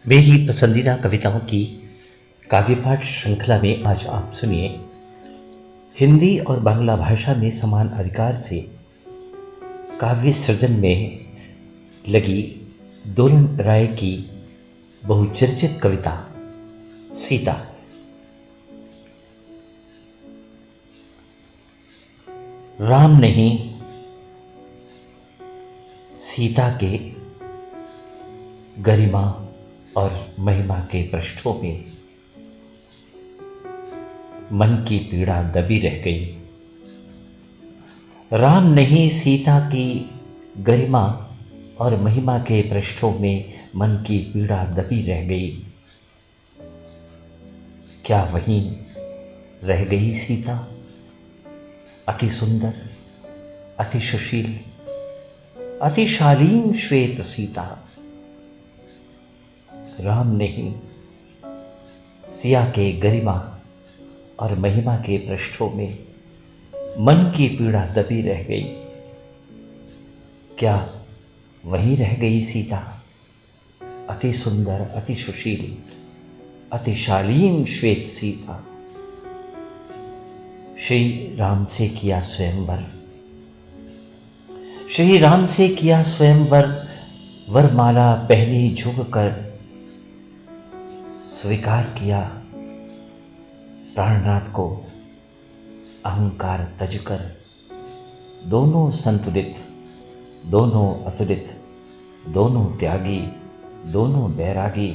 मेरी पसंदीदा कविताओं की काव्यपाठ श्रृंखला में आज आप सुनिए हिंदी और बांग्ला भाषा में समान अधिकार से काव्य सृजन में लगी दोलन राय की बहुचर्चित कविता सीता। राम नहीं सीता के गरिमा और महिमा के पृष्ठों में मन की पीड़ा दबी रह गई। राम नहीं सीता की गरिमा और महिमा के पृष्ठों में मन की पीड़ा दबी रह गई। क्या वहीं रह गई सीता, अति सुंदर, अति सुशील, अति शालीन श्वेत सीता। राम नहीं सिया के गरिमा और महिमा के पृष्ठों में मन की पीड़ा दबी रह गई। क्या वहीं रह गई सीता, अति सुंदर, अति सुशील, अति शालीन श्वेत सीता। श्री राम से किया स्वयंवर, श्री राम से किया स्वयंवर, वरमाला पहनी झुककर स्वीकार किया प्राणनाथ को अहंकार तजकर। दोनों संतुलित, दोनों अतुलित, दोनों त्यागी, दोनों बैरागी।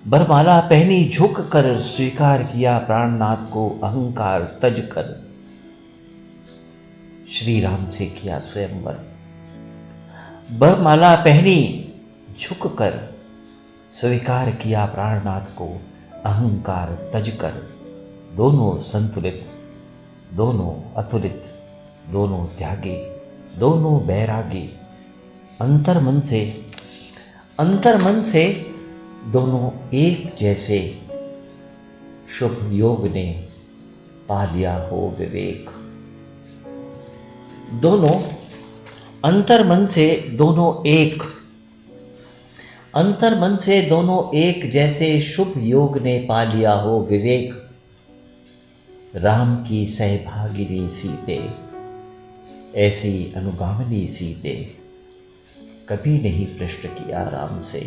बरमाला पहनी झुक कर स्वीकार किया प्राणनाथ को अहंकार तजकर। श्री राम से किया स्वयंवर, बरमाला पहनी झुक कर स्वीकार किया प्राणनाथ को अहंकार तजकर। दोनों संतुलित, दोनों अतुलित, दोनों त्यागी, दोनों बैरागी। अंतर्मन से दोनों एक जैसे शुभ योग ने पा लिया हो विवेक। दोनों अंतर्मन से दोनों एक, अंतर्मन से दोनों एक जैसे शुभ योग ने पा लिया हो विवेक। राम की सहभागिनी सीते, ऐसी अनुगामिनी सीते, कभी नहीं प्रश्न किया राम से,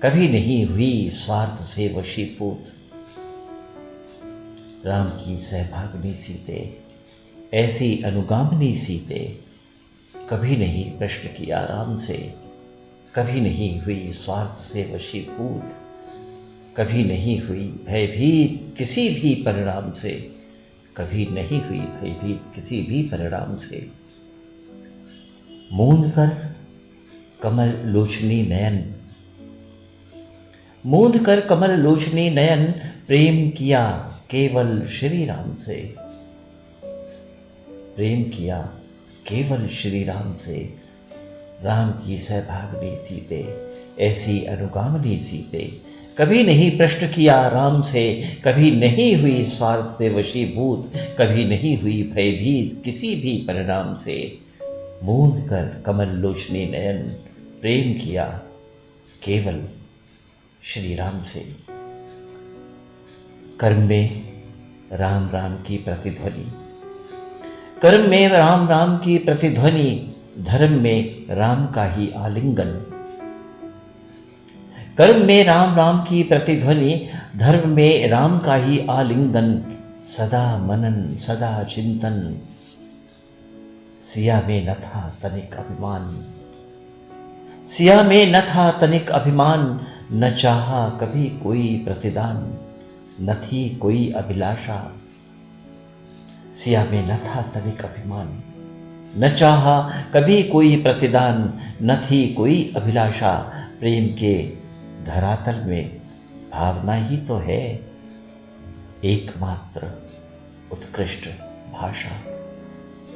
कभी नहीं हुई स्वार्थ से वशीभूत। राम की सहभागिनी सीते, ऐसी अनुगामिनी सीते, कभी नहीं प्रश्न किया राम से, कभी नहीं हुई स्वार्थ से वशीभूत, कभी नहीं हुई भयभीत किसी भी परिणाम से, कभी नहीं हुई भयभीत किसी भी परिणाम से। मूंद कर कमल लोचनी नयन, मूंद कर कमल लोचनी नयन, प्रेम किया केवल श्री राम से, प्रेम किया केवल श्री राम से। राम की सहभागिनी सीते, ऐसी अनुगामिनी सीते, कभी नहीं प्रश्न किया राम से, कभी नहीं हुई स्वार्थ से वशीभूत, कभी नहीं हुई भयभीत किसी भी परिणाम से। मूंद कर कमल लोचनी नयन, प्रेम किया केवल श्री राम से। कर्म में राम राम की प्रतिध्वनि, कर्म में राम राम की प्रतिध्वनि, धर्म में राम का ही आलिंगन। कर्म में राम राम की प्रतिध्वनि, धर्म में राम का ही आलिंगन। सदा मनन सदा चिंतन, सिया में न था तनिक अभिमान, सिया में न था तनिक अभिमान। न चाहा कभी कोई प्रतिदान, न थी कोई अभिलाषा। सिया में न था तनिक अभिमान, न चाहा कभी कोई प्रतिदान, न थी कोई अभिलाषा। प्रेम के धरातल में भावना ही तो है एकमात्र उत्कृष्ट भाषा।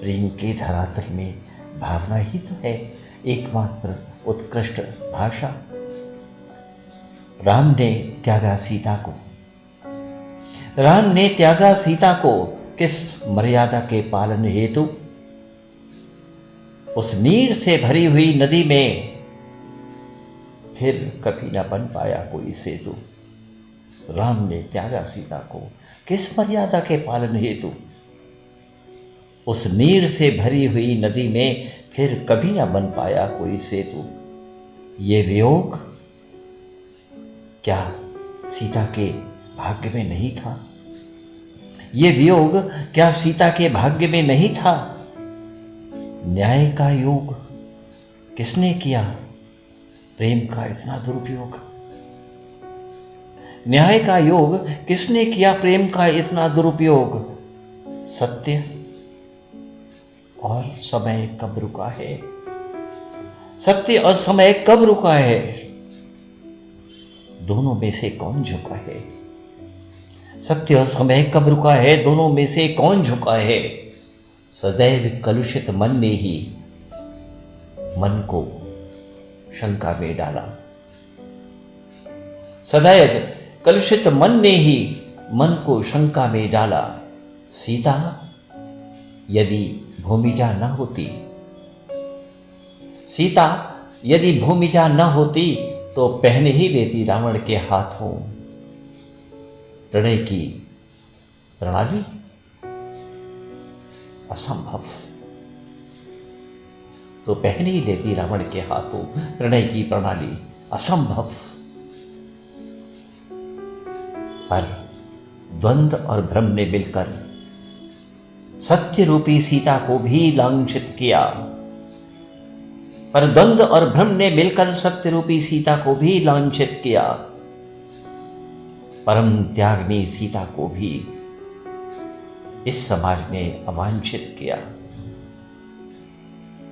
प्रेम के धरातल में भावना ही तो है एकमात्र उत्कृष्ट भाषा। राम ने त्यागा सीता को, राम ने त्यागा सीता को किस मर्यादा के पालन हेतु? उस नीर से भरी हुई नदी में फिर कभी न बन पाया कोई सेतु। राम ने त्यागा सीता को किस मर्यादा के पालन हेतु। उस नीर से भरी हुई नदी में फिर कभी न बन पाया कोई सेतु। ये वियोग क्या सीता के भाग्य में नहीं था? ये वियोग क्या सीता के भाग्य में नहीं था? न्याय का योग किसने किया? प्रेम का इतना दुरुपयोग। न्याय का योग किसने किया? प्रेम का इतना दुरुपयोग। सत्य और समय कब रुका है? सत्य और समय कब रुका है? दोनों में से कौन झुका है? सत्य और समय कब रुका है? दोनों में से कौन झुका है? सदैव कलुषित मन ने ही मन को शंका में डाला। सदैव कलुषित मन ने ही मन को शंका में डाला। सीता यदि भूमिजा न होती, सीता यदि भूमिजा न होती तो पहन ही लेती रावण के हाथों प्रणय की प्रणाली। असंभव। तो पहन ही लेती रावण के हाथों प्रणय की प्रणाली। असंभव। पर द्वंद्व और भ्रम ने मिलकर सत्य रूपी सीता को भी लांछित किया। पर द्वंद्व और भ्रम ने मिलकर सत्य रूपी सीता को भी लांछित किया। परम त्यागनी सीता को भी इस समाज ने अवांछित किया।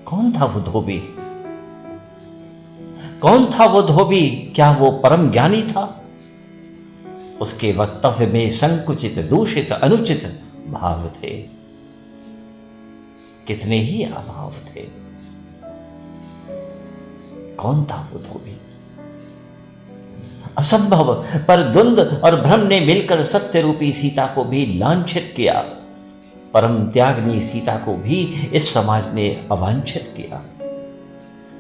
कौन था वो धोबी? कौन था वो धोबी? क्या वो परम ज्ञानी था? उसके वक्तव्य में संकुचित, दूषित, अनुचित भाव थे। कितने ही अभाव थे। कौन था वो धोबी? असंभव। पर द्वंद्व और भ्रम ने मिलकर सत्य रूपी सीता को भी लांछित किया। परम त्यागनी सीता को भी इस समाज ने अवांछित किया।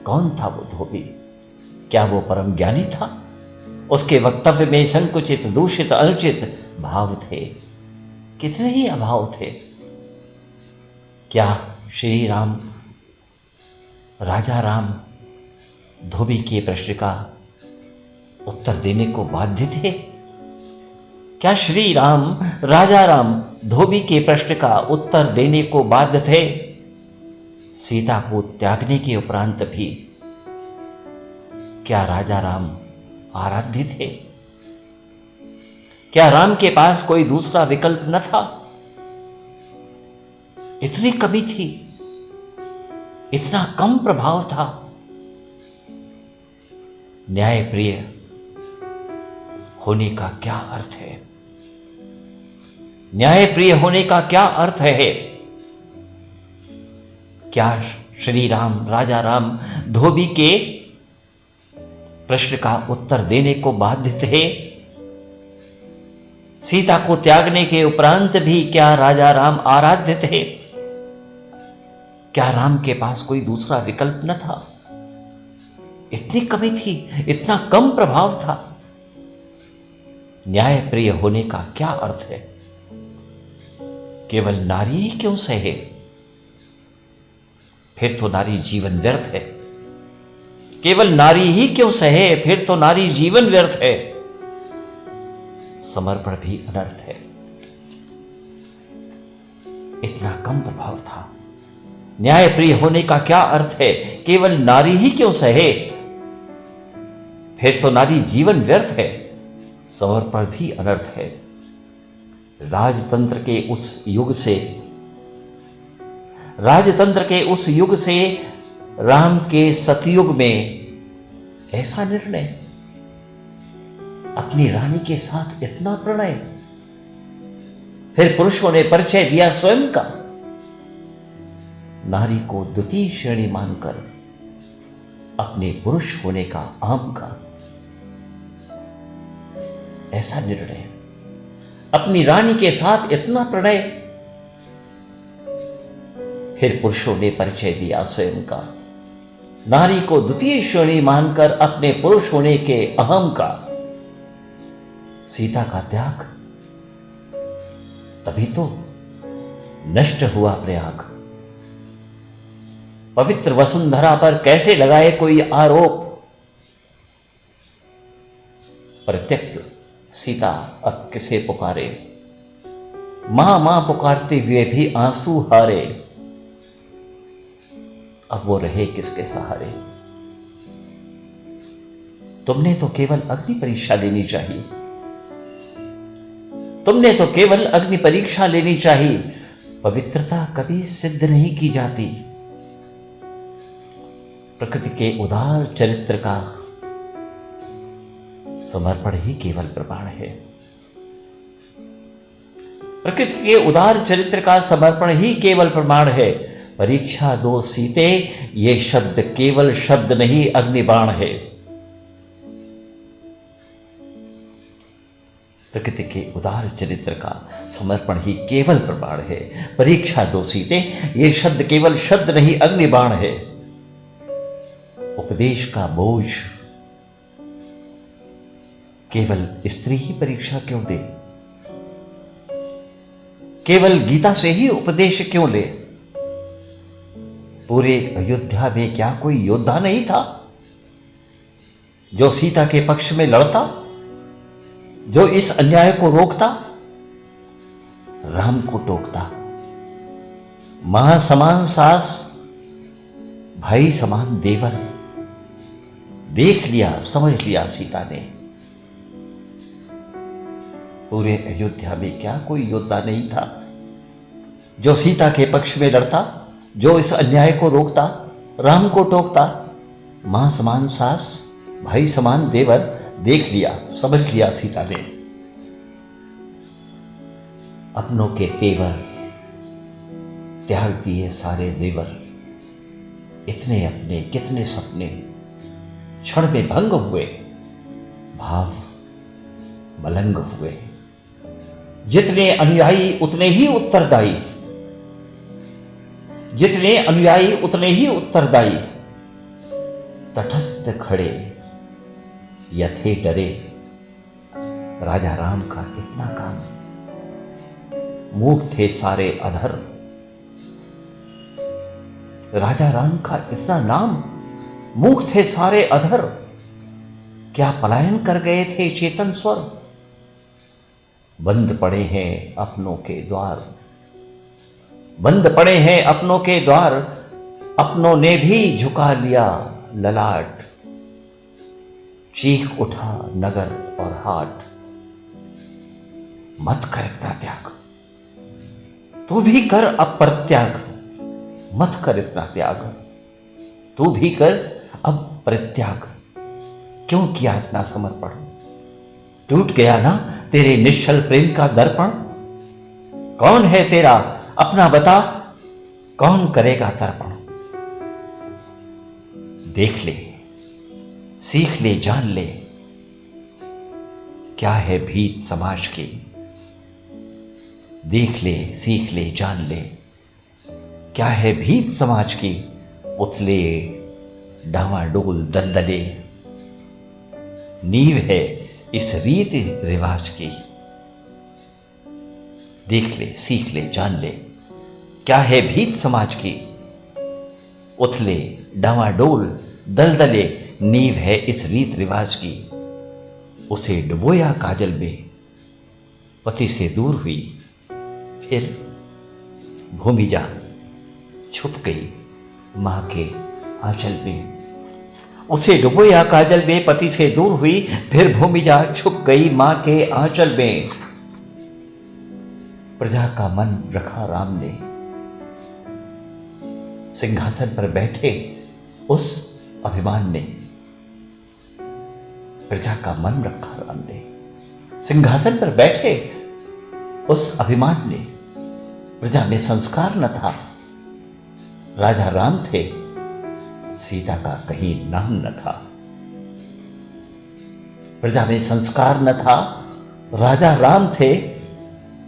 कौन था वो धोबी? क्या वो परम ज्ञानी था? उसके वक्तव्य में संकुचित, दूषित, अनुचित भाव थे। कितने ही अभाव थे। क्या श्री राम, राजा राम धोबी के प्रश्न का उत्तर देने को बाध्य थे? क्या श्री राम, राजा राम धोबी के प्रश्न का उत्तर देने को बाध्य थे? सीता को त्यागने के उपरांत भी क्या राजा राम आराध्य थे? क्या राम के पास कोई दूसरा विकल्प न था? इतनी कमी थी, इतना कम प्रभाव था। न्यायप्रिय होने का क्या अर्थ है? न्यायप्रिय होने का क्या अर्थ है? क्या श्री राम, राजा राम धोबी के प्रश्न का उत्तर देने को बाध्य थे? सीता को त्यागने के उपरांत भी क्या राजा राम आराध्य थे? क्या राम के पास कोई दूसरा विकल्प न था? इतनी कमी थी, इतना कम प्रभाव था। न्यायप्रिय होने का क्या अर्थ है? केवल नारी ही क्यों सहे? फिर तो नारी जीवन व्यर्थ है। केवल नारी ही क्यों सहे? फिर तो नारी जीवन व्यर्थ है। समर्पण भी अनर्थ है। इतना कम प्रभाव था। न्यायप्रिय होने का क्या अर्थ है? केवल नारी ही क्यों सहे? फिर तो नारी जीवन व्यर्थ है। समर्पण भी अनर्थ है। राजतंत्र के उस युग से, राजतंत्र के उस युग से राम के सतयुग में ऐसा निर्णय, अपनी रानी के साथ इतना प्रणय, फिर पुरुषों ने परिचय दिया स्वयं का। नारी को द्वितीय श्रेणी मानकर अपने पुरुष होने का, आम का ऐसा निर्णय, अपनी रानी के साथ इतना प्रणय, फिर पुरुषों ने परिचय दिया स्वयं का। नारी को द्वितीय श्रेणी मानकर अपने पुरुष होने के अहम का, सीता का त्याग, तभी तो नष्ट हुआ प्रयाग। पवित्र वसुंधरा पर कैसे लगाए कोई आरोप। परित्यक्त सीता अब किसे पुकारे, मां मां पुकारते हुए भी आंसू हारे। अब वो रहे किसके सहारे। तुमने तो केवल अग्नि परीक्षा लेनी चाहिए, तुमने तो केवल अग्नि परीक्षा लेनी चाहिए। पवित्रता कभी सिद्ध नहीं की जाती। प्रकृति के उदार चरित्र का समर्पण ही केवल प्रमाण है। प्रकृति के उदार चरित्र का समर्पण ही केवल प्रमाण है। परीक्षा दो सीते, ये शब्द केवल शब्द नहीं, अग्निबाण है। प्रकृति के उदार चरित्र का समर्पण ही केवल प्रमाण है। परीक्षा दो सीते, ये शब्द केवल शब्द नहीं, अग्निबाण है। उपदेश का बोझ केवल स्त्री ही परीक्षा क्यों दे, केवल गीता से ही उपदेश क्यों ले। पूरे अयोध्या में क्या कोई योद्धा नहीं था जो सीता के पक्ष में लड़ता, जो इस अन्याय को रोकता, राम को टोकता। मां समान सास, भाई समान देवर, देख लिया समझ लिया सीता ने। पूरे अयोध्या में क्या कोई योद्धा नहीं था जो सीता के पक्ष में लड़ता, जो इस अन्याय को रोकता, राम को टोकता। मां समान सास, भाई समान देवर, देख लिया समझ लिया सीता ने। अपनों के तेवर त्याग दिए सारे जेवर, इतने अपने कितने सपने क्षण में भंग हुए, भाव मलंग हुए। जितने अनुयायी उतने ही उत्तरदायी, जितने अनुयायी उतने ही उत्तरदायी। तटस्थ खड़े यथे डरे, राजा राम का इतना काम। मूक थे सारे अधर, राजा राम का इतना नाम। मूक थे सारे अधर, क्या पलायन कर गए थे चेतन स्वर। बंद पड़े हैं अपनों के द्वार, बंद पड़े हैं अपनों के द्वार। अपनों ने भी झुका लिया ललाट, चीख उठा नगर और हाट। मत कर इतना त्याग, तू भी कर अब परित्याग। मत कर इतना त्याग, तू भी कर अब परित्याग। क्यों किया इतना समर्पण, टूट गया ना तेरे निश्चल प्रेम का दर्पण। कौन है तेरा अपना बता, कौन करेगा तर्पण। देख ले सीख ले जान ले, क्या है भीत समाज की। देख ले सीख ले जान ले, क्या है भीत समाज की। उथले डावाडोल दलदले, नींव है इस रीति रिवाज की। देख ले सीख ले जान ले, क्या है भीत समाज की। उथले डावाडोल दलदले, नींव है इस रीत रिवाज की। उसे डुबोया काजल में, पति से दूर हुई, फिर भूमिजा छुप गई मां के आंचल में। उसे डुबोया काजल में, पति से दूर हुई, फिर भूमिजा छुप गई मां के आंचल में। प्रजा का मन रखा राम ने, सिंहासन पर बैठे उस अभिमान ने। प्रजा का मन रखा राम ने, सिंहासन पर बैठे उस अभिमान ने। प्रजा में संस्कार न था, राजा राम थे, सीता का कहीं नाम न था। प्रजा में संस्कार न था, राजा राम थे,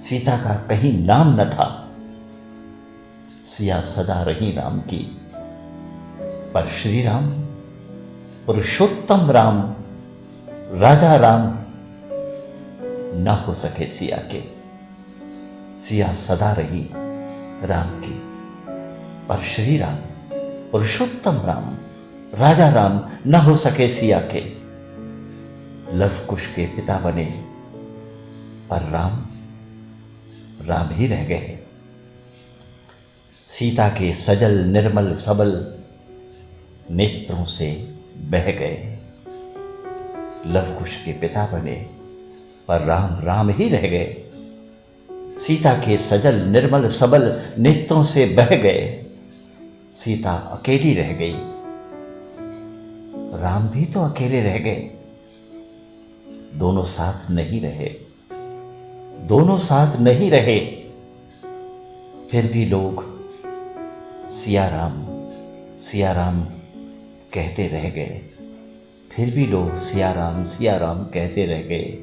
सीता का कहीं नाम न था। सिया सदा रही राम की, पर श्री राम, पुरुषोत्तम राम, राजा राम ना हो सके सिया के। सिया सदा रही राम की, पर श्री राम, पुरुषोत्तम राम, राजा राम न हो सके सिया के। लव कुश के पिता बने, पर राम राम ही रह गए। सीता के सजल निर्मल सबल नेत्रों से बह गए। लव कुश के पिता बने, पर राम राम ही रह गए। सीता के सजल निर्मल सबल नेत्रों से बह गए। सीता अकेली रह गई, राम भी तो अकेले रह गए। दोनों साथ नहीं रहे, दोनों साथ नहीं रहे, फिर भी लोग सिया राम कहते रह गए। फिर भी लोग सिया राम कहते रह गए,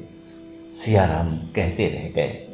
सिया राम कहते रह गए।